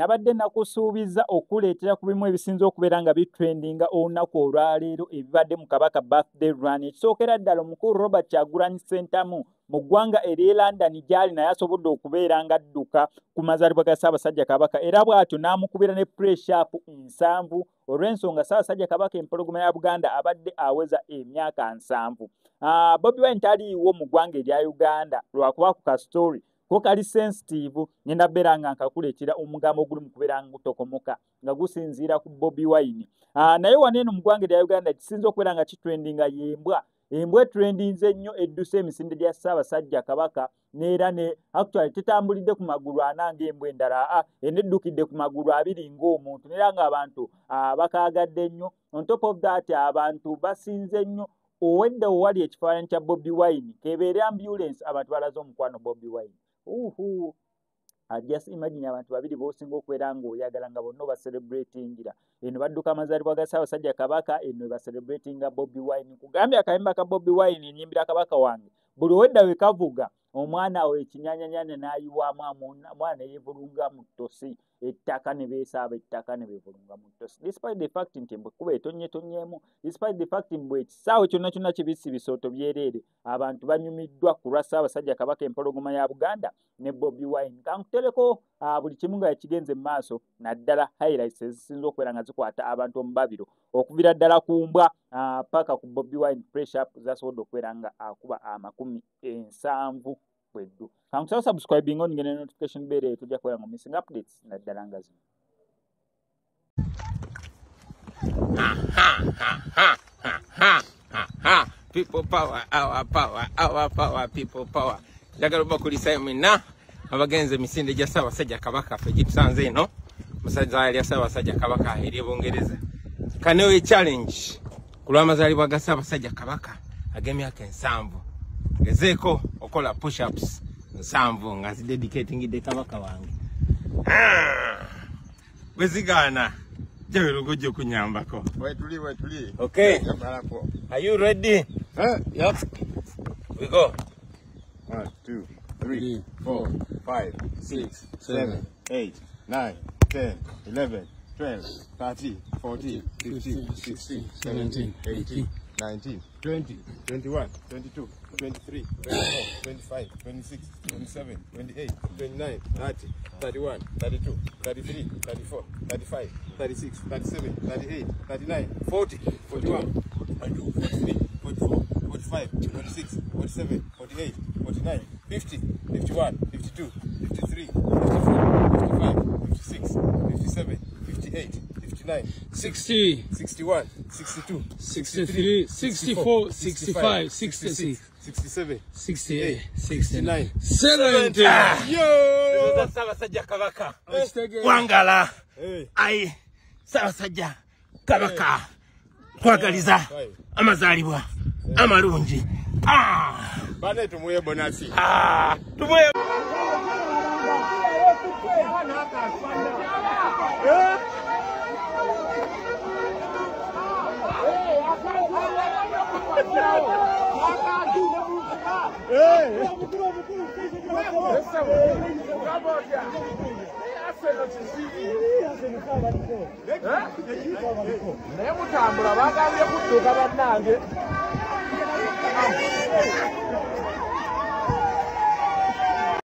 nabadde nakusuubiza okuleetera ku bimu ebisinza okubeera nga bitrendinga olunaku olwaleero ebibadde mu Kabaka birthday run. Ekisookera ddala omukulu Robert Kyagulanyi Ssentamu mu ggwanga ery'e London gy'ali naye asobodde okubeera nga adduka ku mazaalibwa ga Ssaabasajja Kabaka, era bw'atyo n'amukubira ne pressure 7 olw'ensonga Ssaabasajja Kabaka empologoma ya Buganda abadde aweza emyaka 7. Bobi Wine taliiwo mu ggwanga erya Uganda lwakuba ku ka story ko kali sensitive ngenda beera nga nkakuleetera omugambo oguli mu kubeera nga gutokomoka nga gusinziira ku Bobi Wine. Naye wano eno mu ggwanga erya Uganda kisinza okubeera nga kitrendinga yembwa. Embwa etrendinze ennyo edduse emisinde gya Ssaabasajja Kabaka neera ne actually tetambulidde ku magulu ananga embwa endala eneddukidde ku magulu 2 ng'omuntu neera ng'abantu bakaagadde nnyo. On top of that abantu basinze nnyo owedde owali ekifaananyi kya Bobi Wine kebeere ambulance abantu balaze omukwano Bobi Wine. Just imagine abantu 2 b'osinga okubeera ng'oyagala nga bonna baselebratingira eno badduka amazaalibwa ga Ssaabasajja Kabaka eno baselebratinga Bobi Wine. Kugambye akayimba ka Bobi Wine enyimbira Kabaka wange buli wedda we kavuga omwana we ekinyanyanyanya n'ayiwamu omwana yeevulunga mu ttosi ettaka ne beesaaba ettaka ne beevulunga mu ttosi despite the fact nti embwekuba etonyetonyeemu despite the fact mbwe ekisaawe kyonna kyonna kibisi bisooto byereere abantu banyumiddwa ku lwa Ssaabasajja Kabaka empologoma ya Buganda ne Bobi Wine. Kankutereko buli kimu nga yakigenze mu maaso naddala highlights ezisinza okubeera nga zikwata abantu omubabiro okuvira ddala ku mbwa paka ku Bobi Wine pressure up zasobodde okubeera nga akuba 70 kweddu. Kankusaba subscribing on ngene notification bell tujja kubeera nga missing updates naddala nga zino. People power, our power, people power. Njagala bakulisa mwina abagenze misinde gya Ssaabasajja Kabaka fe gitusanze eno musajja ali Ssaabasajja Kabaka eri Bungereza. Kanewe challenge kulwa mazaalibwa ga Ssaabasajja Kabaka ag'emyaka 7 gezeeko okola push ups 7 nga dedicating de Kabaka wange. Bwezigana jawero gojjo kunyambako. Wetuli. Okay. Are you ready? Yep. We go. 1, 2, 3, 4, 5, 6, 7, 8, 9, 10, 11, 12, 13, 14, 15, 16, 17, 18, 19, 20, 21, 22, 23, 24, 25, 26, 27, 28, 29, 30, 31, 32, 33, 34, 35, 36, 37, 38, 39, 40, 41, 42, 43, 44, 45, 46, 47, 48, 49, 50, 51, 52, 53, 54, 55, 56, 57, 58, 59, 60, 61, 62, 63, 64, 65, 66, 67, 68, 69, 70. Yo! Ssaabasajja Kabaka. Wangala. Ai Ssaabasajja Kabaka. Twagaliza amazaalibwa amalungi. Bane tumuye bonasi. Tumuye. Naye mutambula bagambye kudduka bannange.